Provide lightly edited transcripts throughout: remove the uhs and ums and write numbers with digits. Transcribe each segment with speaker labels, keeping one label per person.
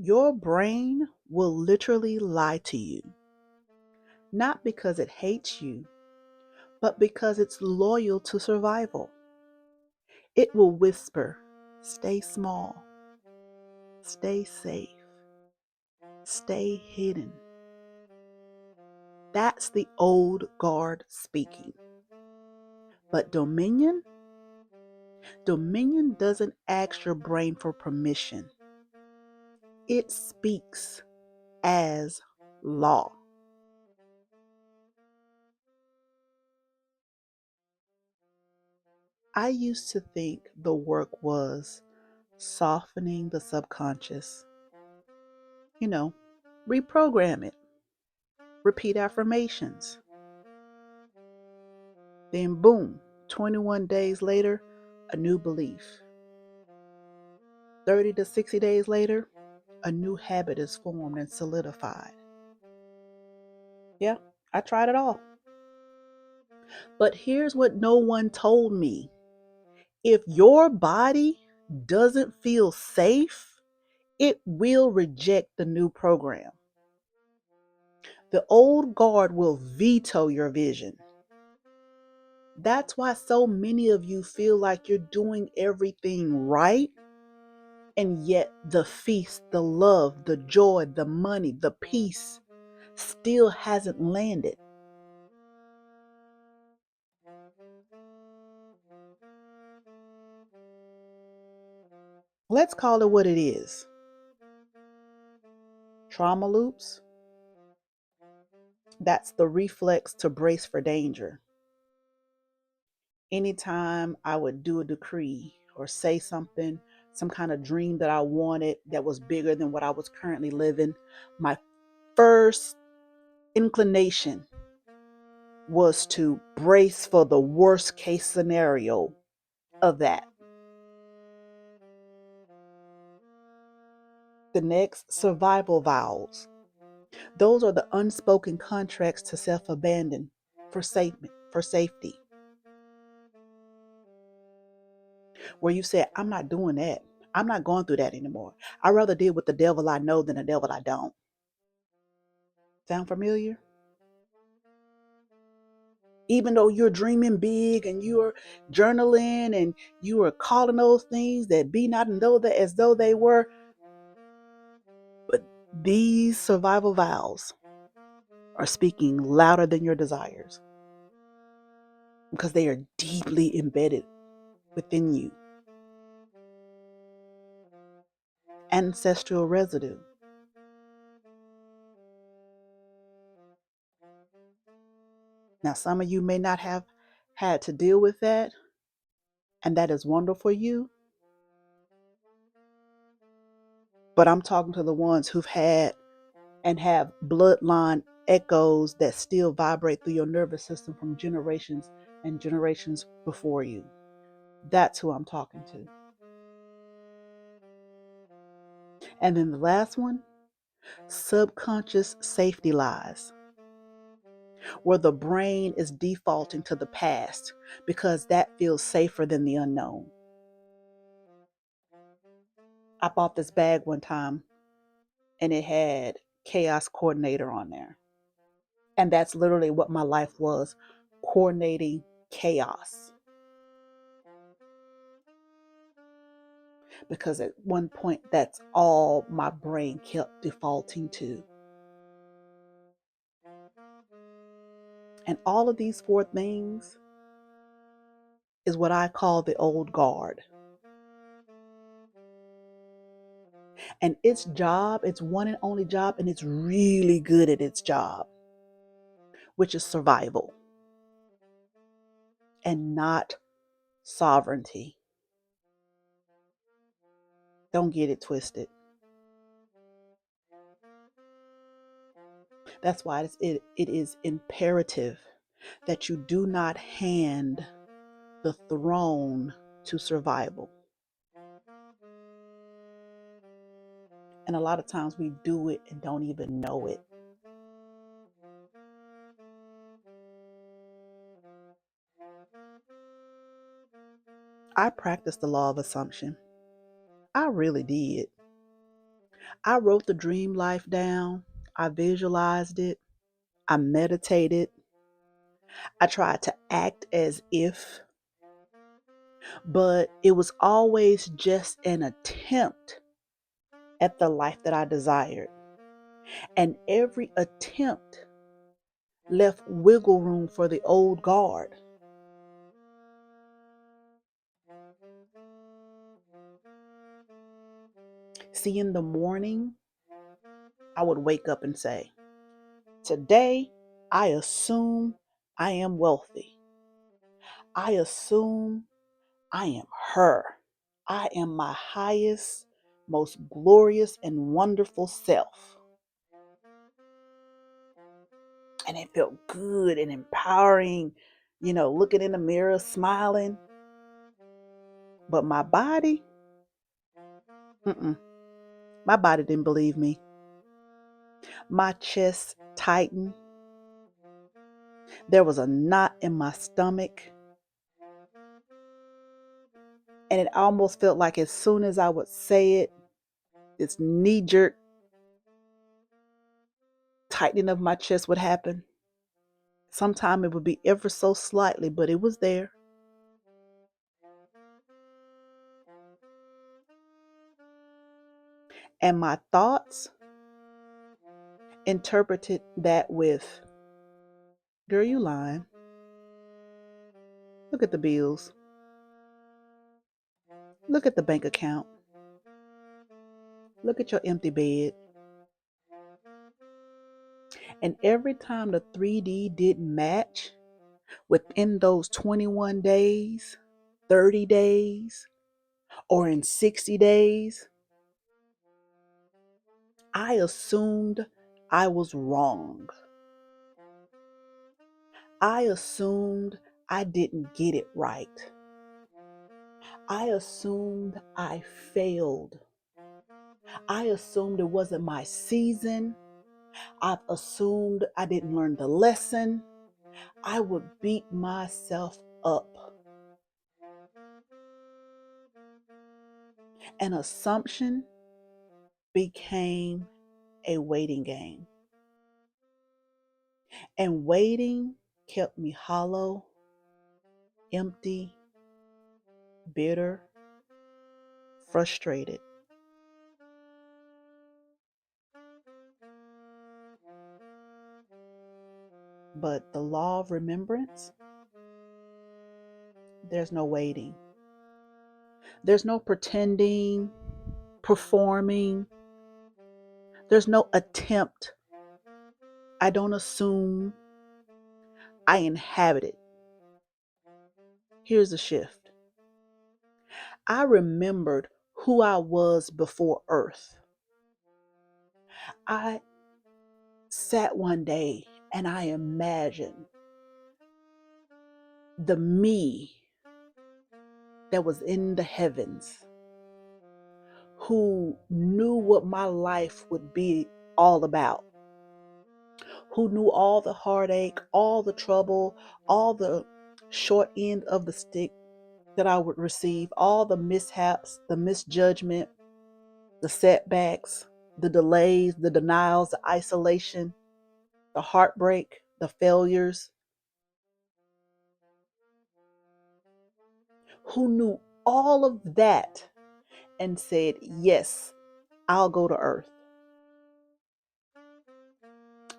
Speaker 1: Your brain will literally lie to you, not because it hates you, but because it's loyal to survival. It will whisper, stay small, stay safe, stay hidden. That's the old guard speaking. But dominion doesn't ask your brain for permission. It speaks as law. I used to think the work was softening the subconscious. You know, reprogram it, repeat affirmations. Then, boom, 21 days later, a new belief. 30 to 60 days later, a new habit is formed and solidified. Yeah, I tried it all. But here's what no one told me. If your body doesn't feel safe, it will reject the new program. The old guard will veto your vision. That's why so many of you feel like you're doing everything right, and yet the feast, the love, the joy, the money, the peace still hasn't landed. Let's call it what it is. Trauma loops, that's the reflex to brace for danger. Anytime I would do a decree or say something, some kind of dream that I wanted that was bigger than what I was currently living, my first inclination was to brace for the worst case scenario of that. The next, survival vows. Those are the unspoken contracts to self-abandon for safety. Where you said, I'm not doing that. I'm not going through that anymore. I'd rather deal with the devil I know than the devil I don't. Sound familiar? Even though you're dreaming big and you're journaling and you are calling those things that be not and though that as though they were, but these survival vows are speaking louder than your desires because they are deeply embedded within you. Ancestral residue. Now, some of you may not have had to deal with that, and that is wonderful for you. But I'm talking to the ones who've had and have bloodline echoes that still vibrate through your nervous system from generations and generations before you. That's who I'm talking to. And then the last one, subconscious safety lies, where the brain is defaulting to the past because that feels safer than the unknown. I bought this bag one time and it had chaos coordinator on there. And that's literally what my life was, coordinating chaos. Because at one point, that's all my brain kept defaulting to. And all of these four things is what I call the old guard. And its job, its one and only job, and it's really good at its job, which is survival and not sovereignty. Don't get it twisted. That's why it is imperative that you do not hand the throne to survival. And a lot of times we do it and don't even know it. I practiced the law of assumption. I really did. I wrote the dream life down. I visualized it. I meditated. I tried to act as if, but it was always just an attempt at the life that I desired. And every attempt left wiggle room for the old guard. See, in the morning, I would wake up and say, today, I assume I am wealthy. I assume I am her. I am my highest, most glorious, and wonderful self. And it felt good and empowering, looking in the mirror, smiling. But my body, my body didn't believe me. My chest tightened. There was a knot in my stomach. And it almost felt like as soon as I would say it, this knee-jerk tightening of my chest would happen. Sometimes it would be ever so slightly, but it was there. And my thoughts interpreted that with, girl, you lying. Look at the bills. Look at the bank account. Look at your empty bed. And every time the 3D didn't match within those 21 days, 30 days, or in 60 days, I assumed I was wrong. I assumed I didn't get it right. I assumed I failed. I assumed it wasn't my season. I assumed I didn't learn the lesson. I would beat myself up. An assumption became a waiting game. And waiting kept me hollow, empty, bitter, frustrated. But the law of remembrance, there's no waiting. There's no pretending, performing. There's no attempt. I don't assume. I inhabit it. Here's the shift. I remembered who I was before Earth. I sat one day and I imagined the me that was in the heavens, who knew what my life would be all about, who knew all the heartache, all the trouble, all the short end of the stick that I would receive, all the mishaps, the misjudgment, the setbacks, the delays, the denials, the isolation, the heartbreak, the failures, who knew all of that and said, yes, I'll go to Earth.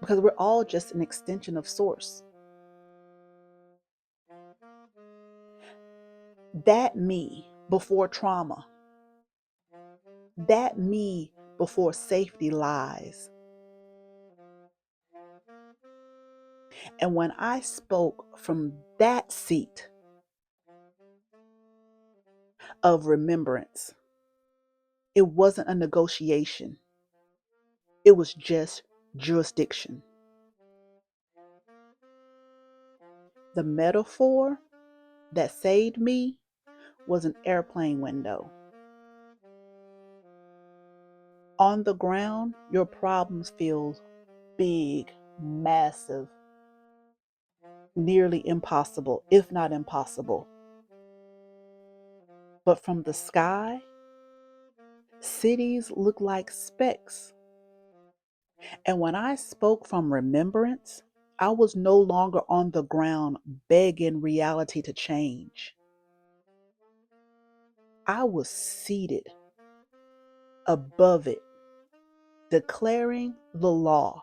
Speaker 1: Because we're all just an extension of Source. That me before trauma, that me before safety lies. And when I spoke from that seat of remembrance, it wasn't a negotiation. It was just jurisdiction. The metaphor that saved me was an airplane window. On the ground, your problems feel big, massive, nearly impossible, if not impossible. But from the sky, Cities look like specks. And when I spoke from remembrance, I was no longer on the ground begging reality to change. I was seated above it, declaring the law.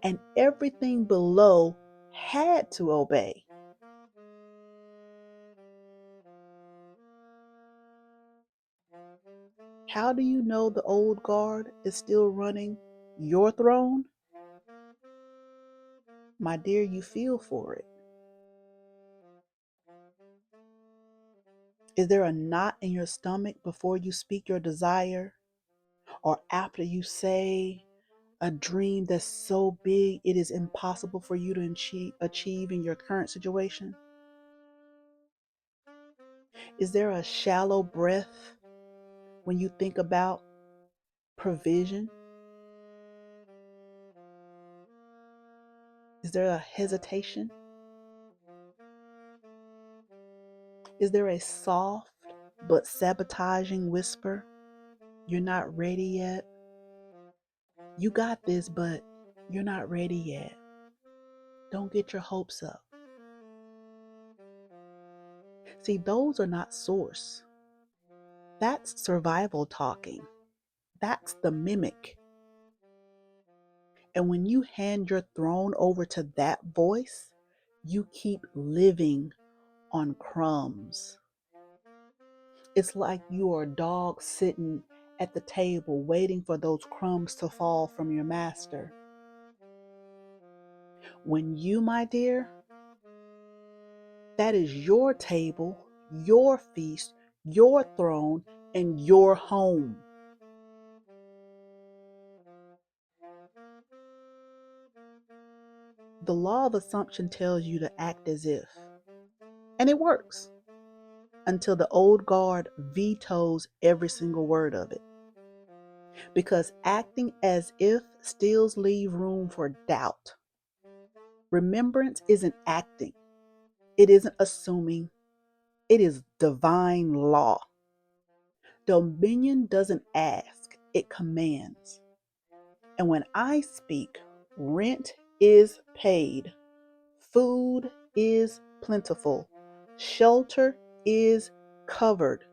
Speaker 1: And everything below had to obey. How do you know the old guard is still running your throne? My dear, you feel for it. Is there a knot in your stomach before you speak your desire? Or after you say a dream that's so big it is impossible for you to achieve in your current situation? Is there a shallow breath when you think about provision? Is there a hesitation? Is there a soft but sabotaging whisper? You're not ready yet. You got this, but you're not ready yet. Don't get your hopes up. See, those are not source. That's survival talking. That's the mimic. And when you hand your throne over to that voice, you keep living on crumbs. It's like you are a dog sitting at the table waiting for those crumbs to fall from your master. When you, my dear, that is your table, your feast, your throne, and your home. The law of assumption tells you to act as if, and it works until the old guard vetoes every single word of it. Because acting as if still leaves room for doubt. Remembrance isn't acting, it isn't assuming, it is divine law. Dominion doesn't ask, it commands. And when I speak, rent is paid, food is plentiful, shelter is covered.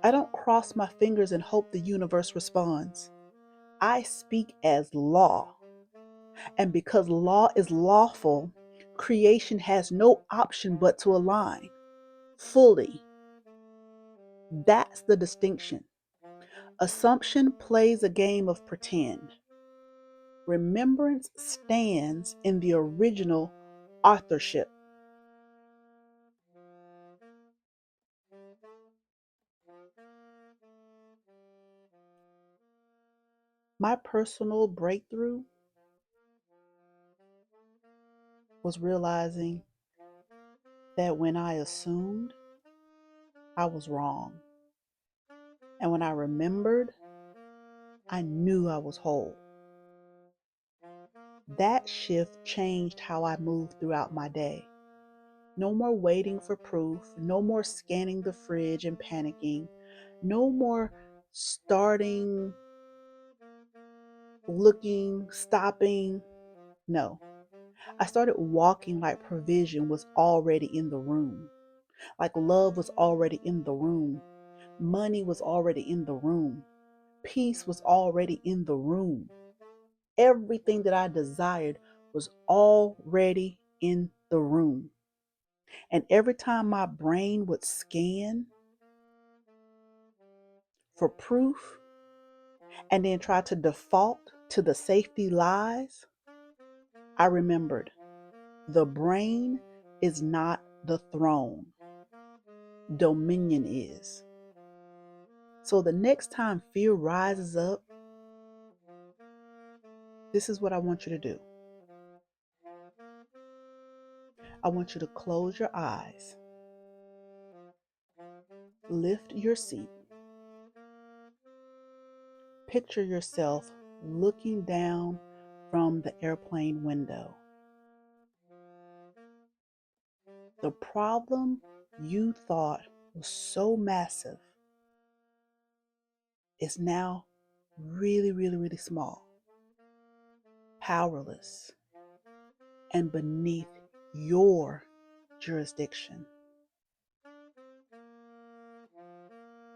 Speaker 1: I don't cross my fingers and hope the universe responds. I speak as law. And because law is lawful, creation has no option but to align fully. That's the distinction. Assumption plays a game of pretend. Remembrance stands in the original authorship. My personal breakthrough was realizing that when I assumed, I was wrong. And when I remembered, I knew I was whole. That shift changed how I moved throughout my day. No more waiting for proof, no more scanning the fridge and panicking, no more starting, looking, stopping. No, I started walking like provision was already in the room, like love was already in the room, money was already in the room, peace was already in the room. Everything that I desired was already in the room. And every time my brain would scan for proof and then try to default to the safety lies, I remembered the brain is not the throne, dominion is. So the next time fear rises up, this is what I want you to do. I want you to close your eyes, lift your seat, picture yourself looking down from the airplane window. The problem you thought was so massive is now really, really, really small, powerless, and beneath your jurisdiction.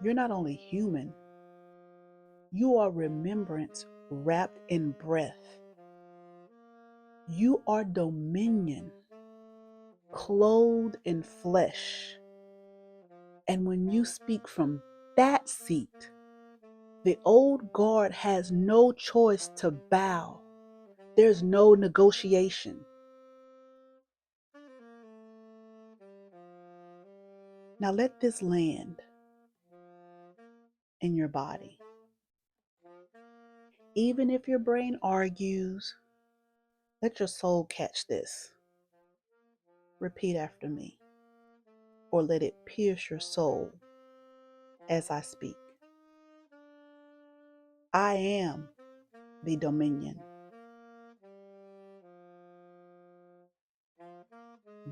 Speaker 1: You're not only human, you are remembrance wrapped in breath. You are dominion clothed in flesh. And when you speak from that seat, the old guard has no choice to bow. There's no negotiation. Now let this land in your body. Even if your brain argues, let your soul catch this. Repeat after me, or let it pierce your soul as I speak. I am the dominion.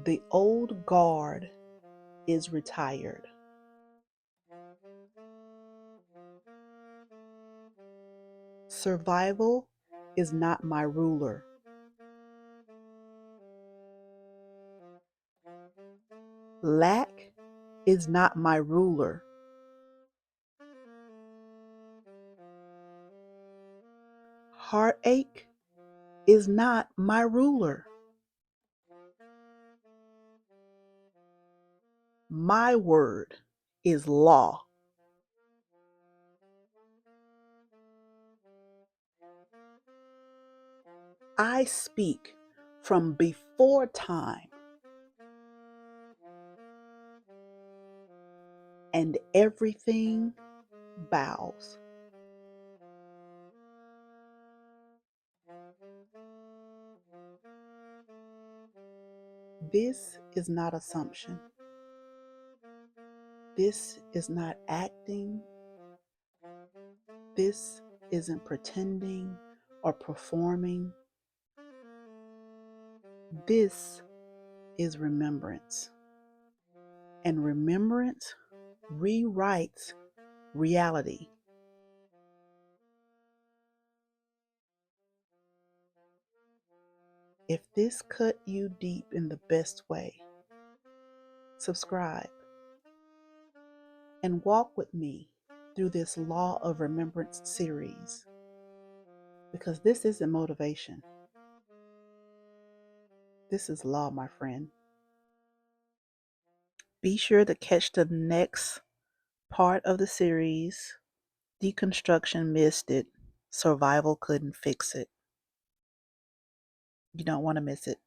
Speaker 1: The old guard is retired. Survival is not my ruler. Lack is not my ruler. Heartache is not my ruler. My word is law. I speak from before time, and everything bows. This is not assumption. This is not acting. This isn't pretending or performing. This is remembrance. And remembrance rewrites reality. If this cut you deep in the best way, subscribe and walk with me through this Law of Remembrance series, because this isn't motivation. This is law, my friend. Be sure to catch the next part of the series. Deconstruction missed it. Survival couldn't fix it. You don't want to miss it.